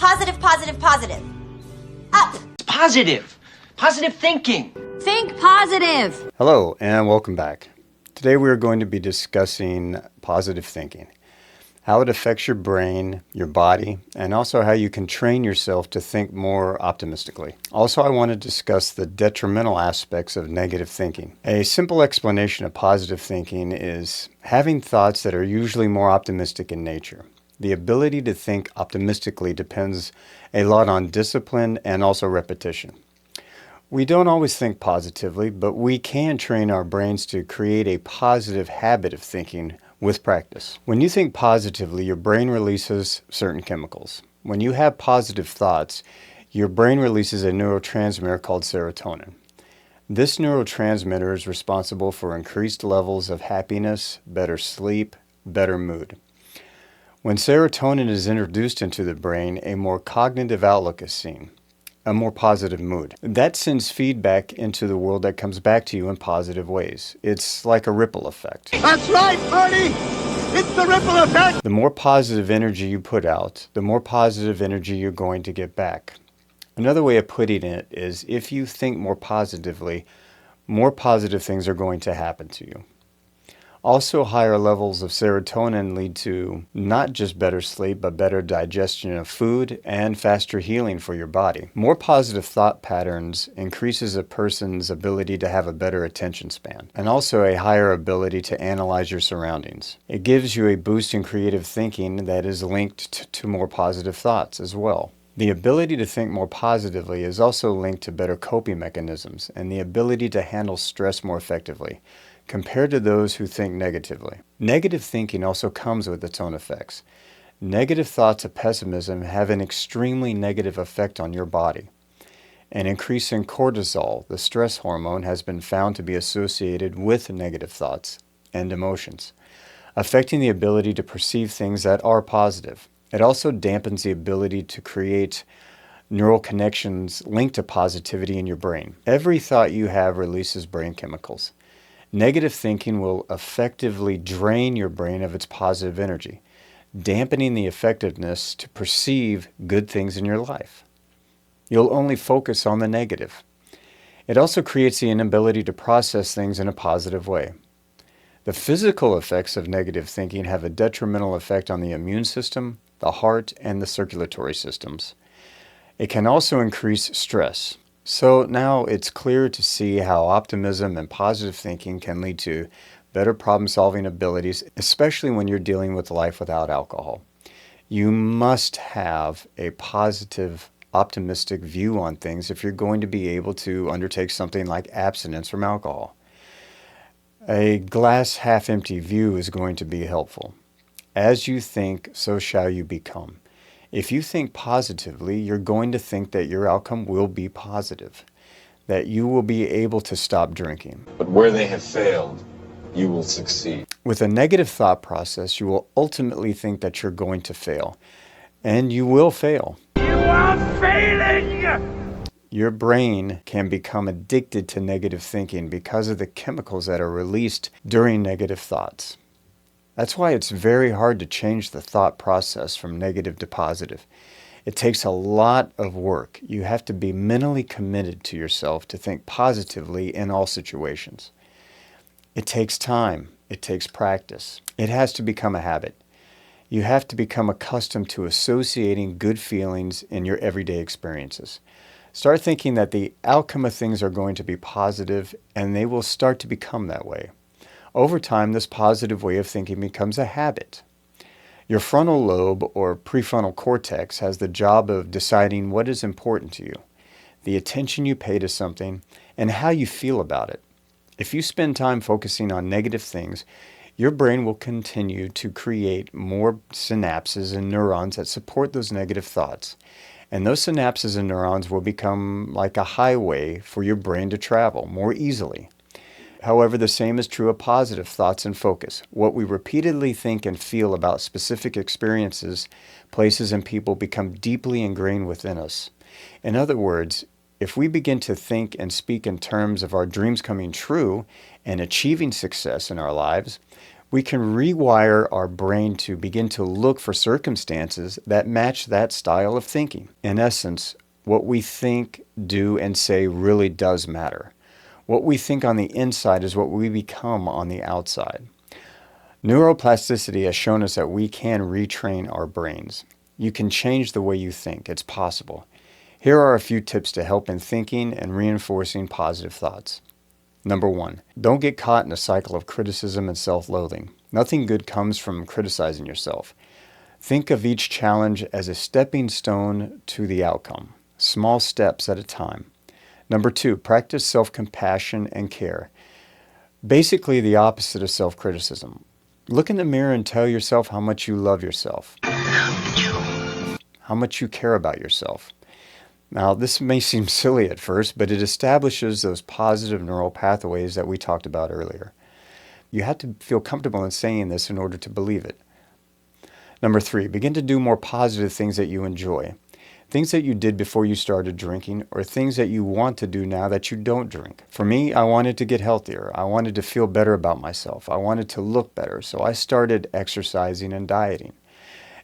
Positive, positive, positive. Up. Positive. Positive thinking. Think positive. Hello and welcome back. Today we are going to be discussing positive thinking, how it affects your brain, your body, and also how you can train yourself to think more optimistically. Also, I want to discuss the detrimental aspects of negative thinking. A simple explanation of positive thinking is having thoughts that are usually more optimistic in nature. The ability to think optimistically depends a lot on discipline and also repetition. We don't always think positively, but we can train our brains to create a positive habit of thinking with practice. When you think positively, your brain releases certain chemicals. When you have positive thoughts, your brain releases a neurotransmitter called serotonin. This neurotransmitter is responsible for increased levels of happiness, better sleep, better mood. When serotonin is introduced into the brain, a more cognitive outlook is seen, a more positive mood. That sends feedback into the world that comes back to you in positive ways. It's like a ripple effect. That's right, Marty! It's the ripple effect! The more positive energy you put out, the more positive energy you're going to get back. Another way of putting it is if you think more positively, more positive things are going to happen to you. Also, higher levels of serotonin lead to not just better sleep, but better digestion of food and faster healing for your body. More positive thought patterns increases a person's ability to have a better attention span, and also a higher ability to analyze your surroundings. It gives you a boost in creative thinking that is linked to more positive thoughts as well. The ability to think more positively is also linked to better coping mechanisms and the ability to handle stress more effectively, compared to those who think negatively. Negative thinking also comes with its own effects. Negative thoughts of pessimism have an extremely negative effect on your body. An increase in cortisol, the stress hormone, has been found to be associated with negative thoughts and emotions, affecting the ability to perceive things that are positive. It also dampens the ability to create neural connections linked to positivity in your brain. Every thought you have releases brain chemicals. Negative thinking will effectively drain your brain of its positive energy, dampening the effectiveness to perceive good things in your life. You'll only focus on the negative. It also creates the inability to process things in a positive way. The physical effects of negative thinking have a detrimental effect on the immune system, the heart, and the circulatory systems. It can also increase stress. So now it's clear to see how optimism and positive thinking can lead to better problem-solving abilities, especially when you're dealing with life without alcohol. You must have a positive, optimistic view on things if you're going to be able to undertake something like abstinence from alcohol. A glass half-empty view is going to be helpful. As you think, so shall you become. If you think positively, you're going to think that your outcome will be positive, that you will be able to stop drinking. But where they have failed, you will succeed. With a negative thought process, you will ultimately think that you're going to fail, and you will fail. You are failing! Your brain can become addicted to negative thinking because of the chemicals that are released during negative thoughts. That's why it's very hard to change the thought process from negative to positive. It takes a lot of work. You have to be mentally committed to yourself to think positively in all situations. It takes time. It takes practice. It has to become a habit. You have to become accustomed to associating good feelings in your everyday experiences. Start thinking that the outcome of things are going to be positive, and they will start to become that way. Over time, this positive way of thinking becomes a habit. Your frontal lobe or prefrontal cortex has the job of deciding what is important to you, the attention you pay to something, and how you feel about it. If you spend time focusing on negative things, your brain will continue to create more synapses and neurons that support those negative thoughts. And those synapses and neurons will become like a highway for your brain to travel more easily. However, the same is true of positive thoughts and focus. What we repeatedly think and feel about specific experiences, places, and people become deeply ingrained within us. In other words, if we begin to think and speak in terms of our dreams coming true and achieving success in our lives, We can rewire our brain to begin to look for circumstances that match that style of thinking. In essence, what we think, do, and say really does matter. What we think on the inside is what we become on the outside. Neuroplasticity has shown us that we can retrain our brains. You can change the way you think. It's possible. Here are a few tips to help in thinking and reinforcing positive thoughts. Number 1, don't get caught in a cycle of criticism and self-loathing. Nothing good comes from criticizing yourself. Think of each challenge as a stepping stone to the outcome, small steps at a time. Number 2, practice self-compassion and care. Basically the opposite of self-criticism. Look in the mirror and tell yourself how much you love yourself, how much you care about yourself. Now, this may seem silly at first, but it establishes those positive neural pathways that we talked about earlier. You have to feel comfortable in saying this in order to believe it. Number 3, begin to do more positive things that you enjoy. Things that you did before you started drinking, or things that you want to do now that you don't drink. For me, I wanted to get healthier. I wanted to feel better about myself. I wanted to look better, so I started exercising and dieting.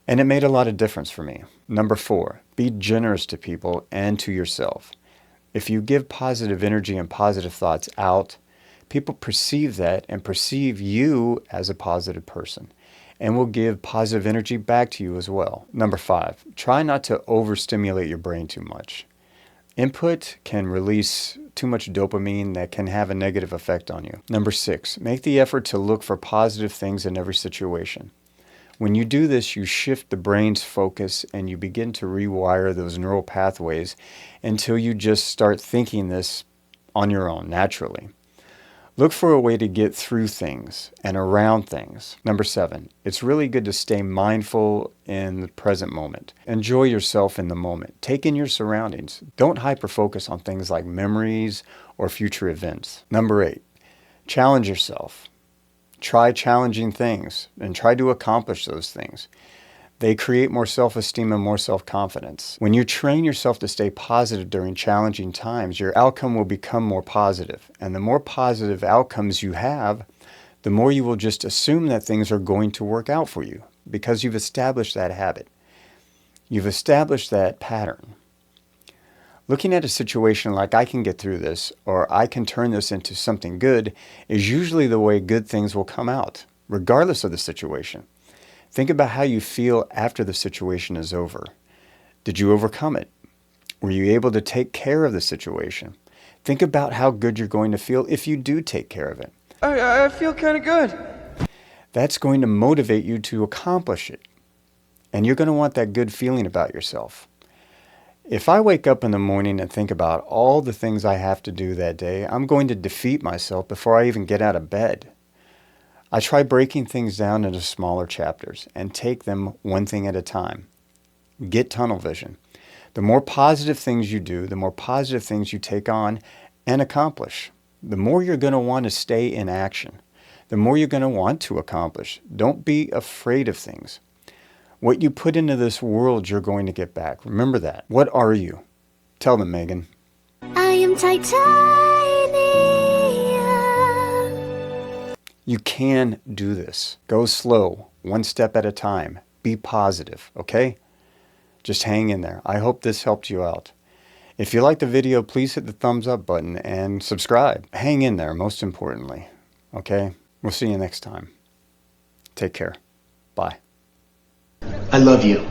And it made a lot of difference for me. Number 4, be generous to people and to yourself. If you give positive energy and positive thoughts out, people perceive that and perceive you as a positive person, and will give positive energy back to you as well. Number 5, try not to overstimulate your brain too much. Input can release too much dopamine that can have a negative effect on you. Number 6, make the effort to look for positive things in every situation. When you do this, you shift the brain's focus and you begin to rewire those neural pathways until you just start thinking this on your own, naturally. Look for a way to get through things and around things. Number 7, it's really good to stay mindful in the present moment. Enjoy yourself in the moment. Take in your surroundings. Don't hyper-focus on things like memories or future events. Number 8, challenge yourself. Try challenging things and try to accomplish those things. They create more self-esteem and more self-confidence. When you train yourself to stay positive during challenging times, your outcome will become more positive. And the more positive outcomes you have, the more you will just assume that things are going to work out for you because you've established that habit. You've established that pattern. Looking at a situation like I can get through this or I can turn this into something good is usually the way good things will come out, regardless of the situation. Think about how you feel after the situation is over. Did you overcome it? Were you able to take care of the situation? Think about how good you're going to feel if you do take care of it. I feel kind of good. That's going to motivate you to accomplish it. And you're going to want that good feeling about yourself. If I wake up in the morning and think about all the things I have to do that day, I'm going to defeat myself before I even get out of bed. I try breaking things down into smaller chapters and take them one thing at a time. Get tunnel vision. The more positive things you do, the more positive things you take on and accomplish, the more you're going to want to stay in action, the more you're going to want to accomplish. Don't be afraid of things. What you put into this world, you're going to get back. Remember that. What are you? Tell them, Megan. I am titanium. You can do this. Go slow, one step at a time. Be positive, okay? Just hang in there. I hope this helped you out. If you liked the video, please hit the thumbs up button and subscribe. Hang in there, most importantly, okay? We'll see you next time. Take care. Bye. I love you.